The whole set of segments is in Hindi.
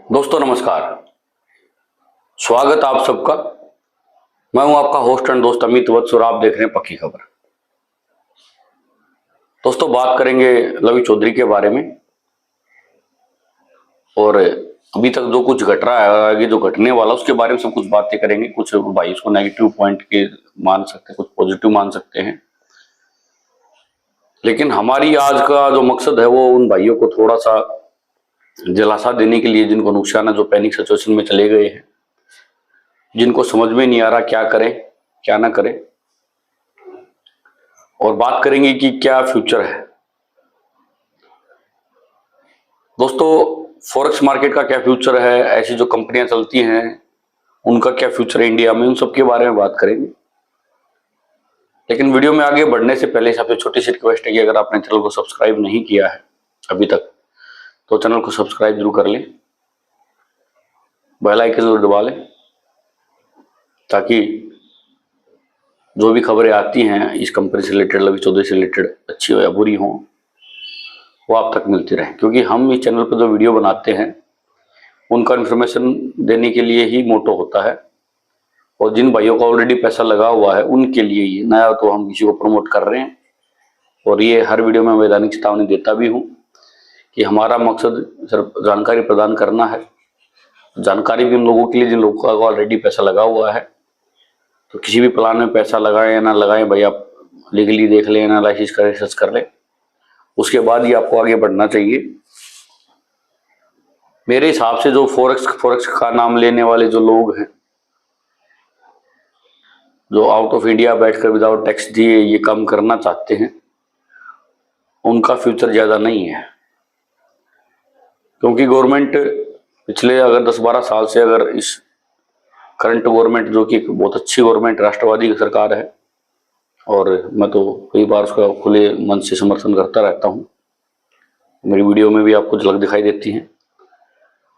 दोस्तों नमस्कार, स्वागत आप सबका। मैं हूं आपका होस्ट एंड दोस्त अमित वत्स और आप देख रहे हैं पक्की खबर। दोस्तों बात करेंगे लवी चौधरी के बारे में और अभी तक जो कुछ घट रहा है, आगे जो घटने वाला उसके बारे में सब कुछ बातें करेंगे। कुछ भाई इसको नेगेटिव पॉइंट के मान सकते हैं, कुछ पॉजिटिव मान सकते हैं, लेकिन हमारी आज का जो मकसद है वो उन भाइयों को थोड़ा सा दिलासा देने के लिए जिनको नुकसान है, जो पैनिक सिचुएशन में चले गए हैं, जिनको समझ में नहीं आ रहा क्या करें क्या ना करें, और बात करेंगे कि क्या फ्यूचर है। दोस्तों फॉरेक्स मार्केट का क्या फ्यूचर है, ऐसी जो कंपनियां चलती हैं उनका क्या फ्यूचर है इंडिया में, उन सब के बारे में बात करेंगे। लेकिन वीडियो में आगे बढ़ने से पहले सबसे छोटी सी रिक्वेस्ट है कि अगर आपने चैनल को सब्सक्राइब नहीं किया है अभी तक तो चैनल को सब्सक्राइब जरूर कर लें, बेल आइकन जरूर दबा लें, ताकि जो भी खबरें आती हैं इस कंपनी से रिलेटेड, लवी चौधरी से रिलेटेड, अच्छी हो या बुरी हो, वो आप तक मिलती रहे। क्योंकि हम इस चैनल पर जो वीडियो बनाते हैं उनका इन्फॉर्मेशन देने के लिए ही मोटो होता है, और जिन भाइयों का ऑलरेडी पैसा लगा हुआ है उनके लिए ही, नया तो हम किसी को प्रमोट कर रहे हैं। और ये हर वीडियो में वैधानिक चेतावनी देता भी हूँ कि हमारा मकसद सिर्फ जानकारी प्रदान करना है। जानकारी भी उन लोगों के लिए जिन लोगों का ऑलरेडी पैसा लगा हुआ है। तो किसी भी प्लान में पैसा लगाएं या ना लगाएं भाई, आप लीगली देख लें, एनालिसिस करें, रिसर्च कर लें, उसके बाद ही आपको आगे बढ़ना चाहिए। मेरे हिसाब से जो फॉरेक्स का नाम लेने वाले जो लोग हैं, जो आउट ऑफ इंडिया बैठकर विदाउट टैक्स दिए ये काम करना चाहते हैं, उनका फ्यूचर ज्यादा नहीं है। क्योंकि गवर्नमेंट पिछले अगर 10-12 साल से, अगर इस करंट गवर्नमेंट जो कि बहुत अच्छी गवर्नमेंट, राष्ट्रवादी की सरकार है, और मैं तो कई बार उसका खुले मन से समर्थन करता रहता हूँ, मेरी वीडियो में भी आपको झलक दिखाई देती है।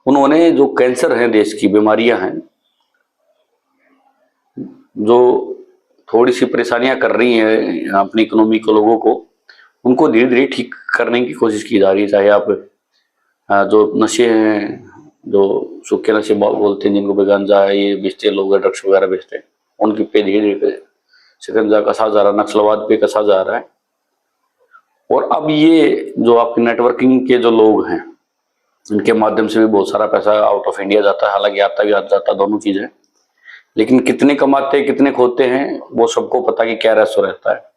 उन्होंने जो कैंसर है, देश की बीमारियां हैं, जो थोड़ी सी परेशानियां कर रही हैं अपनी इकोनॉमी को, लोगों को, उनको धीरे धीरे ठीक करने की कोशिश की जा रही है। चाहे आप जो नशे हैं, जो सूखे नशे बोलते हैं, जिनको गांजा है ये बेचते लोग, ड्रग्स वगैरह बेचते हैं, उनके पे धीरे धीरे शिकंजा कसा जा रहा है, नक्सलवाद पे कसा जा रहा है। और अब ये जो आपके नेटवर्किंग के जो लोग हैं, इनके माध्यम से भी बहुत सारा पैसा आउट ऑफ इंडिया जाता है। हालांकि आता भी जाता, दोनों चीजें, लेकिन कितने कमाते हैं कितने खोते हैं वो सबको पता कि क्या रहस्य रहता है।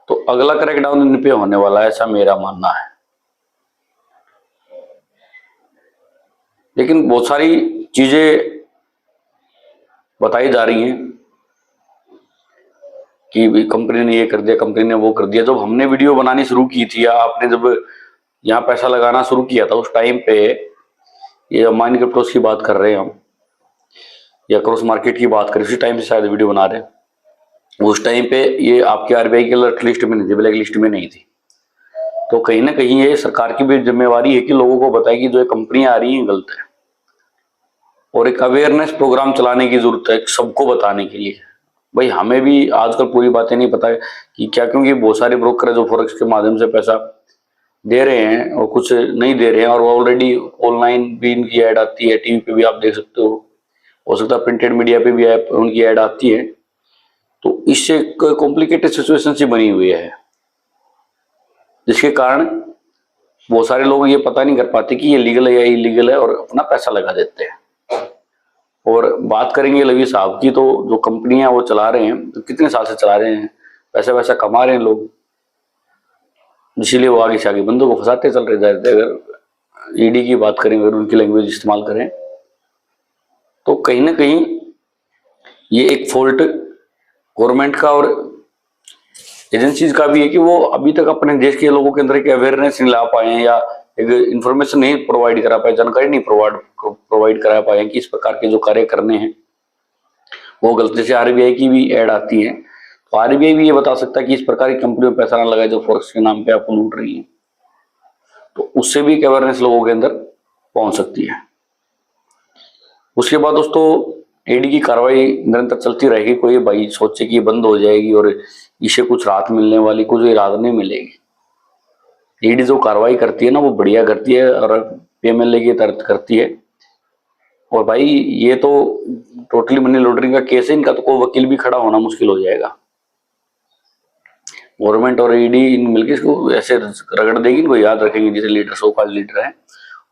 तो अगला क्रैकडाउन इन पे होने वाला है, ऐसा मेरा मानना है। लेकिन बहुत सारी चीजें बताई जा रही हैं कि कंपनी ने ये कर दिया, कंपनी ने वो कर दिया। जब हमने वीडियो बनानी शुरू की थी, या आपने जब यहाँ पैसा लगाना शुरू किया था, उस टाइम पे, ये माइन क्रिप्टोस की बात कर रहे हैं हम, या क्रॉस मार्केट की बात करें, उसी टाइम से शायद वीडियो बना रहे हैं। उस टाइम पे ये आपके आरबीआई के अलर्ट लिस्ट में नहीं थी, ब्लैक लिस्ट में नहीं थी। तो कहीं ना कहीं ये सरकार की भी जिम्मेवारी है कि लोगों को बताए कि जो कंपनियां आ रही हैं गलत है, और एक अवेयरनेस प्रोग्राम चलाने की जरूरत है सबको बताने के लिए। भाई हमें भी आजकल पूरी बातें नहीं पता है कि क्या, क्योंकि बहुत सारे ब्रोकर है जो फॉरेक्स के माध्यम से पैसा दे रहे हैं और कुछ नहीं दे रहे हैं, और वो ऑलरेडी ऑनलाइन भी इनकी ऐड आती है, टीवी पे भी आप देख सकते हो सकता है प्रिंटेड मीडिया पे भी उनकी ऐड आती है। तो इससे कॉम्प्लिकेटेड सिचुएशन सी बनी हुई है, जिसके कारण बहुत सारे लोग ये पता नहीं कर पाते कि ये लीगल है या इलीगल है, और अपना पैसा लगा देते हैं। और बात करेंगे लवी साहब की, तो जो कंपनियां वो चला रहे हैं, तो कितने साल से चला रहे हैं, पैसा वैसा कमा रहे हैं लोग, इसीलिए वो आगे से आगे बंदों को फंसाते चल रहे जाते। अगर ईडी की बात करें, अगर उनकी लैंग्वेज इस्तेमाल करें, तो कहीं ना कहीं ये एक फॉल्ट गवर्नमेंट का और एजेंसीज का भी है कि वो अभी तक अपने देश के लोगों के अंदर एक अवेयरनेस नहीं ला पाए हैं, या एक इन्फॉर्मेशन नहीं प्रोवाइड करा पाए, जानकारी नहीं प्रोवाइड करा पाए कि इस प्रकार के जो कार्य करने हैं वो गलती से। आरबीआई की भी ऐड आती है, तो आरबीआई भी ये बता सकता है कि इस प्रकार की कंपनी में पैसा ना लगाए जो फॉरेक्स के नाम पे आपको लूट रही है। तो उससे भी एक अवेयरनेस लोगों के अंदर पहुंच सकती है। उसके बाद दोस्तों ईडी की कार्रवाई निरंतर चलती रहेगी। कोई भाई सोचे कि बंद हो जाएगी और इसे कुछ राहत मिलने वाली, कुछ राहत नहीं मिलेगी। ईडी जो कार्रवाई करती है ना, वो बढ़िया करती है, और PMLA की तरह करती है। और भाई ये तो टोटली मनी लॉन्ड्रिंग का केस है, इनका तो कोई वकील भी खड़ा होना मुश्किल हो जाएगा। गवर्नमेंट और ईडी मिलकर इसको ऐसे रगड़ देगी, इनको याद रखेंगे जैसे लीडर सो कॉल्ड लीडर है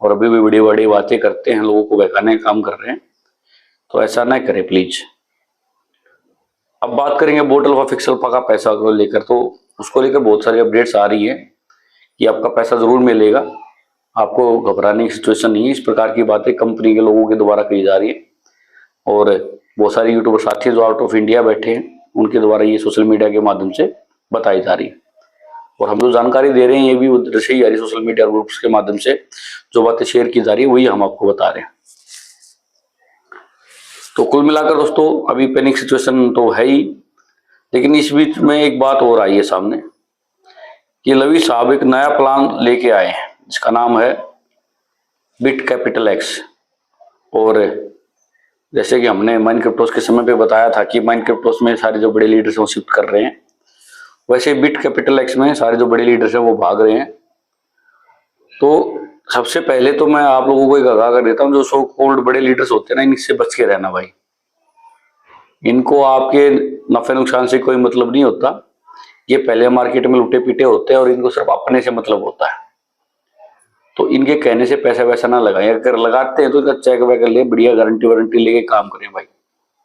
और अभी भी बड़ी बड़ी बातें करते हैं, लोगों को बहकाने का काम कर रहे हैं। तो ऐसा ना करें प्लीज। अब बात करेंगे बोट अल्फा फिक्स अल्फा का पैसा को लेकर। तो उसको लेकर बहुत सारी अपडेट्स आ रही है कि आपका पैसा जरूर मिलेगा, आपको घबराने की सिचुएशन नहीं है। इस प्रकार की बातें कंपनी के लोगों के द्वारा की जा रही है और बहुत सारे यूट्यूबर साथी जो आउट ऑफ इंडिया बैठे हैं उनके द्वारा ये सोशल मीडिया के माध्यम से बताई जा रही है। और हम जो जानकारी दे रहे हैं ये भी उधर से ही आ रही है, सोशल मीडिया ग्रुप्स के माध्यम से जो बातें शेयर की जा रही है वही हम आपको बता रहे हैं। तो कुल मिलाकर दोस्तों अभी पैनिक सिचुएशन तो है ही, लेकिन इस बीच में एक बात और आई है सामने कि लवी साहब एक नया प्लान लेके आए हैं जिसका नाम है बिट कैपिटल एक्स। और जैसे कि हमने माइन क्रिप्टोस के समय पे बताया था कि माइन क्रिप्टोस में सारे जो बड़े लीडर्स हैं वो शिफ्ट कर रहे हैं, वैसे बिट कैपिटल एक्स में सारे जो बड़े लीडर्स हैं वो भाग रहे हैं। तो सबसे पहले तो मैं आप लोगों को एक आगाह कर देता हूँ, जो सो कॉल्ड बड़े लीडर्स होते हैं ना, इनसे बच के रहना भाई। इनको आपके नफे नुकसान से कोई मतलब नहीं होता, ये पहले मार्केट में लुटे पीटे होते हैं और इनको सिर्फ अपने से मतलब होता है। तो इनके कहने से पैसा वैसा ना लगाएं, अगर लगाते हैं तो इसका चेक वैक ले, बढ़िया गारंटी वारंटी लेके काम करें भाई।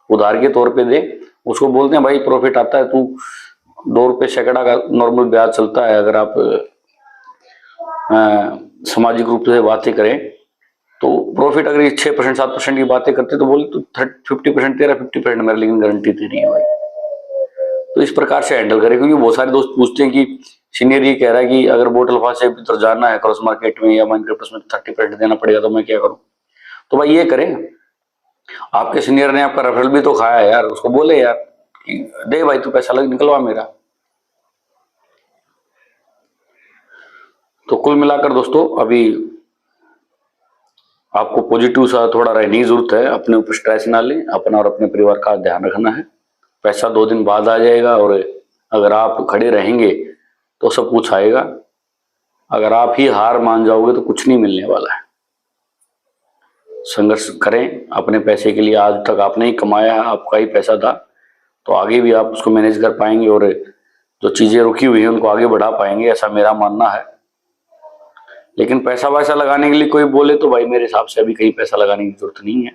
उधार के तौर पे दे, उसको बोलते हैं भाई प्रॉफिट आता है, तू 2 रुपये सैकड़ा का नॉर्मल ब्याज चलता है। अगर आप सामाजिक रूप से बातें करें तो प्रॉफिट अगर ये 6% 7% की बातें करते तो बोले तो 50% तेरा 50% मेरा, लेकिन गारंटी दे रही है भाई। तो इस प्रकार से हैंडल करें, क्योंकि बहुत सारे दोस्त पूछते हैं कि सीनियर ये कह रहा है कि अगर बोट अल्फा से भीतर जाना है क्रॉस मार्केट में या माइन क्रिप्टोस में 30% देना पड़ेगा, तो मैं क्या करूं? तो भाई ये करें, आपके सीनियर ने आपका रेफरल भी तो खाया है यार, उसको बोले यार कि दे भाई तू पैसा लग निकलवा मेरा। तो कुल मिलाकर दोस्तों अभी आपको पॉजिटिव सा थोड़ा रहने की जरूरत है, अपने ऊपर स्ट्रेस ना लें, अपना और अपने परिवार का ध्यान रखना है। पैसा 2 दिन बाद आ जाएगा और अगर आप खड़े रहेंगे तो सब कुछ आएगा। अगर आप ही हार मान जाओगे तो कुछ नहीं मिलने वाला है। संघर्ष करें अपने पैसे के लिए, आज तक आपने ही कमाया, आपका ही पैसा था, तो आगे भी आप उसको मैनेज कर पाएंगे और जो चीजें रुकी हुई हैं उनको आगे बढ़ा पाएंगे, ऐसा मेरा मानना है। लेकिन पैसा वैसा लगाने के लिए कोई बोले तो भाई मेरे हिसाब से अभी कहीं पैसा लगाने की जरूरत नहीं है।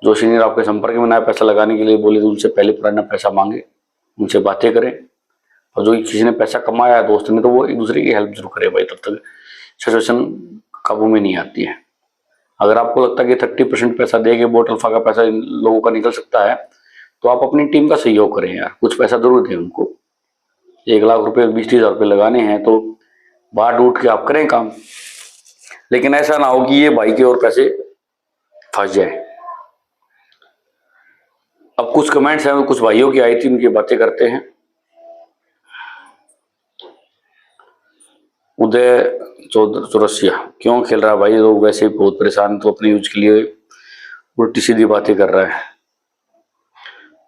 जो सीनियर आपके संपर्क में नया पैसा लगाने के लिए बोले तो उनसे पहले पुराना पैसा मांगे, उनसे बातें करें। और जो किसी ने पैसा कमाया है दोस्त ने, तो वो एक दूसरे की हेल्प जरूर करे भाई, तब तक सिचुएशन काबू में नहीं आती है। अगर आपको लगता है कि 30% पैसा दे के बोट अल्फा का पैसा इन लोगों का निकल सकता है, तो आप अपनी टीम का सहयोग करें यार, कुछ पैसा जरूर दें उनको। 1 लाख रुपए 20-30 हजार रुपये लगाने हैं तो बाहर उठ के आप करें काम, लेकिन ऐसा ना हो कि ये भाई के और पैसे फंस जाए। अब कुछ कमेंट्स हैं कुछ भाइयों की आई थी, उनकी बातें करते हैं। उदय चौरसिया, क्यों खेल रहा है भाई, लोग वैसे ही बहुत परेशान, तो अपने यूज के लिए उल्टी सीधी बातें कर रहा है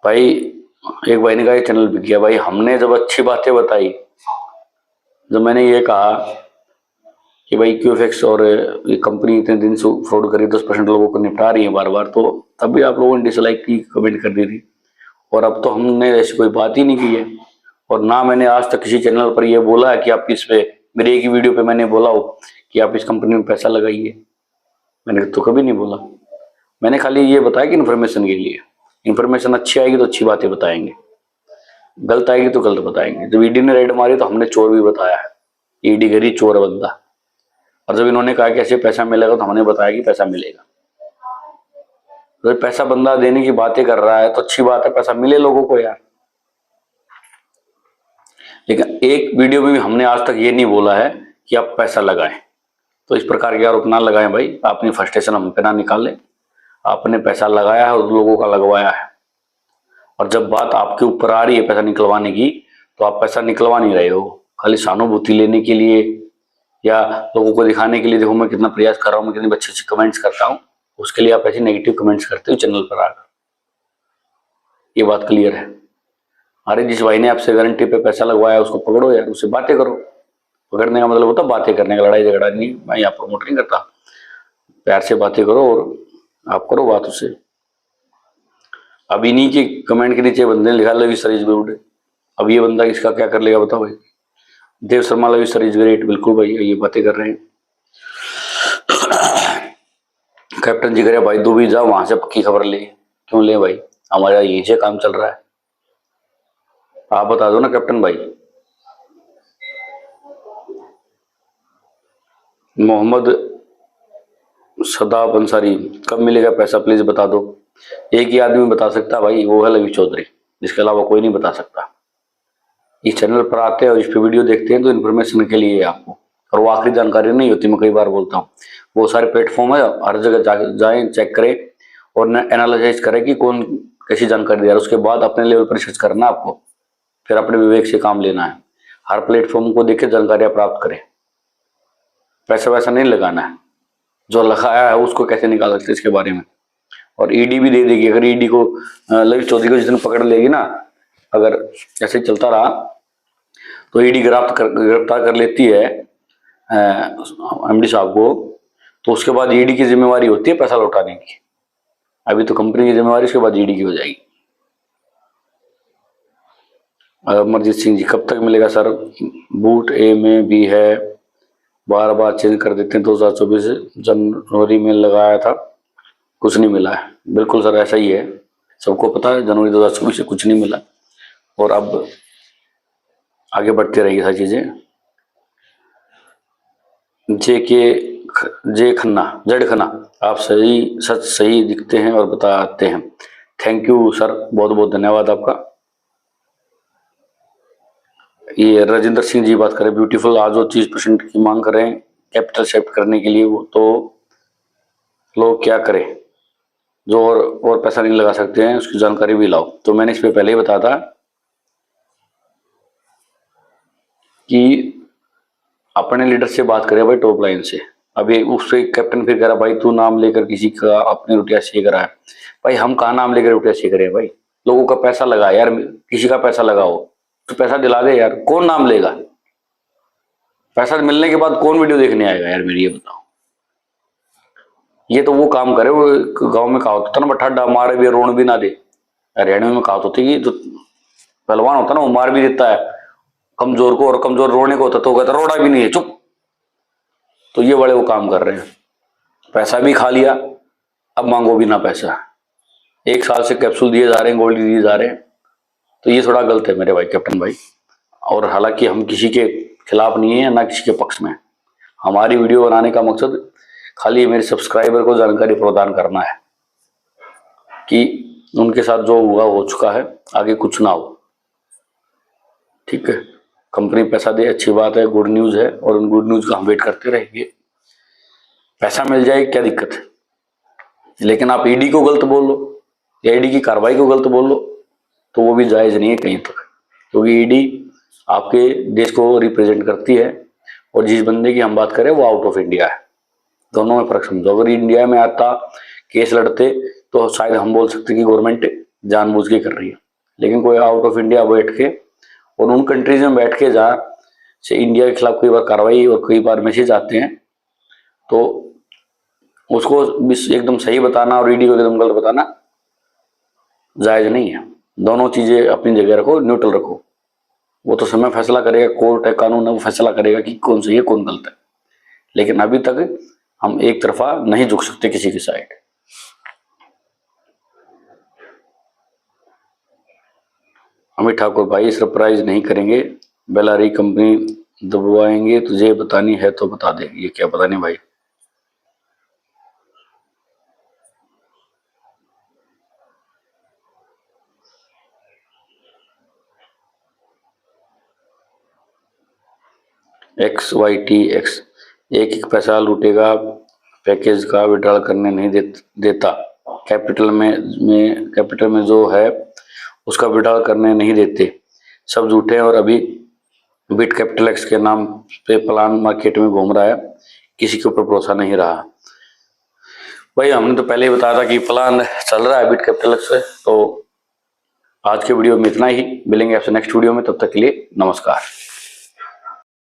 भाई। एक भाई ने कहा चैनल बिक गया। भाई हमने जब अच्छी बातें बताई, जब मैंने ये कहा कि भाई क्यूएफएक्स और ये कंपनी इतने दिन से फ्रॉड करी, 10% लोगों को निपटा रही है बार बार, तो तब भी आप लोगों ने डिसलाइक की, कमेंट कर दी थी। और अब तो हमने ऐसी कोई बात ही नहीं की है, और ना मैंने आज तक किसी चैनल पर ये बोला है कि आप इस पे, मेरी एक ही वीडियो पे मैंने बोला हो कि आप इस कंपनी में पैसा लगाइए, मैंने तो कभी नहीं बोला। मैंने खाली ये बताया कि इन्फॉर्मेशन के लिए, इन्फॉर्मेशन अच्छी आएगी तो अच्छी बातें बताएंगे, गलत आएगी तो गलत बताएंगे। जब ईडी ने रेड मारी तो हमने चोर भी बताया है, ईडी गरी चोर बंदा। और जब इन्होंने कहा कि ऐसे पैसा मिलेगा तो हमने बताया कि पैसा मिलेगा। तो पैसा बंदा देने की बातें कर रहा है तो अच्छी बात है, पैसा मिले लोगों को यार। लेकिन एक वीडियो में भी हमने आज तक ये नहीं बोला है कि आप पैसा लगाएं, तो इस प्रकार के आरोप ना लगाएं भाई, अपनी फ्रस्ट्रेशन हम पे ना निकालें। आपने पैसा लगाया है और लोगों का लगवाया है, और जब बात आपके ऊपर आ रही है पैसा निकलवाने की, तो आप पैसा निकलवा नहीं रहे हो, खाली सहानुभूति लेने के लिए या लोगों को दिखाने के लिए, देखो मैं कितना प्रयास कर रहा हूँ, मैं कितनी अच्छी अच्छी कमेंट्स करता हूँ, उसके लिए आप ऐसे नेगेटिव कमेंट्स करते हो चैनल पर आकर। ये बात क्लियर है। अरे जिस भाई ने आपसे गारंटी पे पैसा लगवाया उसको पकड़ो यार, उससे बातें करो, पकड़ने का मतलब होता है बातें करने का, लड़ाई झगड़ा नहीं। मैं यहाँ प्रमोट नहीं करता, प्यार से बातें करो और आप करो बात उससे। अब इन्हीं के कमेंट के नीचे बंदे ने लिखा love you sir is good. अब ये बंदा इसका क्या कर लेगा बताओ भाई। Dev Sharma love you sir is great, बिल्कुल भाई ये बातें कर रहे हैं। कैप्टन जी करे भाई तू भी जाओ वहां से पक्की खबर ले। क्यों ले भाई, हमारा यहीं से काम चल रहा है। आप बता दो ना कैप्टन भाई। मोहम्मद सदाब अंसारी, कब मिलेगा पैसा प्लीज बता दो। एक ही आदमी बता सकता है भाई, वो है लवी चौधरी, जिसके अलावा कोई नहीं बता सकता। इस चैनल पर आते हैं और इस पे वीडियो देखते हैं तो इन्फॉर्मेशन के लिए है आपको, और वो आखिरी जानकारी नहीं होती। मैं कई बार बोलता हूँ, वो सारे प्लेटफॉर्म है, हर जगह जाएं, चेक करें और एनालिसिस करें कि कौन कैसी जानकारी दे रहा है। उसके बाद अपने लेवल पर रिसर्च करना आपको, फिर अपने विवेक से काम लेना है। हर प्लेटफॉर्म को देख के जानकारियां प्राप्त करें, पैसा वैसा नहीं लगाना है। जो लगाया है उसको कैसे निकाल सकते इसके बारे में। और ईडी भी दे देगी, अगर ईडी को लवी चौधरी को जिस दिन पकड़ लेगी ना, अगर ऐसे चलता रहा तो ईडी गिरफ्तार कर लेती है एमडी साहब को, तो उसके बाद ईडी की जिम्मेवारी होती है पैसा लौटाने की। अभी तो कंपनी की जिम्मेवारी, उसके बाद ईडी की हो जाएगी। अमरजीत सिंह जी, कब तक मिलेगा सर। बूट ए में भी है, बार बार चेंज कर देते हैं। 2024 जनवरी में लगाया था, कुछ नहीं मिला है। बिल्कुल सर ऐसा ही है, सबको पता है जनवरी 2024 से कुछ नहीं मिला। और अब आगे बढ़ती रहेगी सारी चीजें। जे खन्ना, जेड खन्ना, आप सही सच सही दिखते हैं और बताते हैं। थैंक यू सर, बहुत बहुत धन्यवाद आपका। ये राजेंद्र सिंह जी बात करें, ब्यूटीफुल आज वो 30% की मांग कर रहे हैं कैपिटल शिफ्ट करने के लिए, वो तो लोग क्या करें जो और पैसा नहीं लगा सकते हैं, उसकी जानकारी भी लाओ। तो मैंने इस पे पहले ही बताया था कि अपने लीडर से बात करें भाई, टॉप लाइन से। अभी उससे कैप्टन फिर कह रहा भाई तू नाम लेकर किसी का अपनी रोटियां सेक रहा है। भाई हम कहाँ नाम लेकर रोटियां सेक रहे हैं भाई, लोगों का पैसा लगा यार, किसी का पैसा लगाओ तो पैसा दिला दे यार, कौन नाम लेगा। पैसा मिलने के बाद कौन वीडियो देखने आएगा यार, मेरी ये बताओ। ये तो वो काम करे, वो गांव में कहावत होता ना, बठाडा मारे भी रोण भी ना दे। हरियाणा में कहावत होती कि जो पहलवान होता ना वो मार भी देता है कमजोर को, और कमजोर रोने को होता तो कहता रोड़ा भी नहीं है चुप। तो ये बड़े वो काम कर रहे हैं, पैसा भी खा लिया, अब मांगो भी ना पैसा। 1 साल से कैप्सूल दिए जा रहे हैं, गोली दिए जा रहे हैं, तो ये थोड़ा गलत है मेरे भाई कैप्टन भाई। और हालांकि हम किसी के खिलाफ नहीं है ना किसी के पक्ष में, हमारी वीडियो बनाने का मकसद खाली मेरे सब्सक्राइबर को जानकारी प्रदान करना है कि उनके साथ जो हुआ हो चुका है, आगे कुछ ना हो। ठीक है, कंपनी पैसा दे अच्छी बात है, गुड न्यूज है, और उन गुड न्यूज का हम वेट करते रहेंगे। पैसा मिल जाए क्या दिक्कत है, लेकिन आप ईडी को गलत बोल लो या ईडी की कार्रवाई को गलत बोल लो तो वो भी जायज नहीं है कहीं तक, क्योंकि ईडी आपके देश को रिप्रेजेंट करती है, और जिस बंदे की हम बात करें वो आउट ऑफ इंडिया है। दोनों में फर्क समझो। अगर इंडिया में आता केस लड़ते तो शायद हम बोल सकते कि गवर्नमेंट जानबूझ के कर रही है, लेकिन कोई आउट ऑफ इंडिया बैठ के और उन कंट्रीज में बैठ के जहाँ से इंडिया के खिलाफ कई बार कार्रवाई और कई बार मैसेज आते हैं, तो उसको एकदम सही बताना और ईडी को एकदम गलत बताना जायज नहीं है। दोनों चीजें अपनी जगह रखो, न्यूट्रल रखो। वो तो समय फैसला करेगा, कोर्ट है, कानून है, वो फैसला करेगा कि कौन सही है कौन गलत है। लेकिन अभी तक हम एक तरफा नहीं झुक सकते किसी की साइड। अमित ठाकुर भाई, सरप्राइज नहीं करेंगे, बेलारी कंपनी दबवाएंगे, तुझे बतानी है तो बता दे। ये क्या पता नहीं भाई। XYTX, एक पैसा लूटेगा, पैकेज का विड्रॉल करने नहीं देता। कैपिटल में जो है उसका विड्रॉल करने नहीं देते, सब झूठे हैं। और अभी बिट कैपिटल एक्स के नाम पे प्लान मार्केट में घूम रहा है, किसी के ऊपर भरोसा नहीं रहा। भाई हमने तो पहले ही बताया था कि प्लान चल रहा है बिट कैपिटल एक्स से। तो आज के वीडियो में इतना ही, मिलेंगे आपसे नेक्स्ट वीडियो में, तब तक के लिए नमस्कार।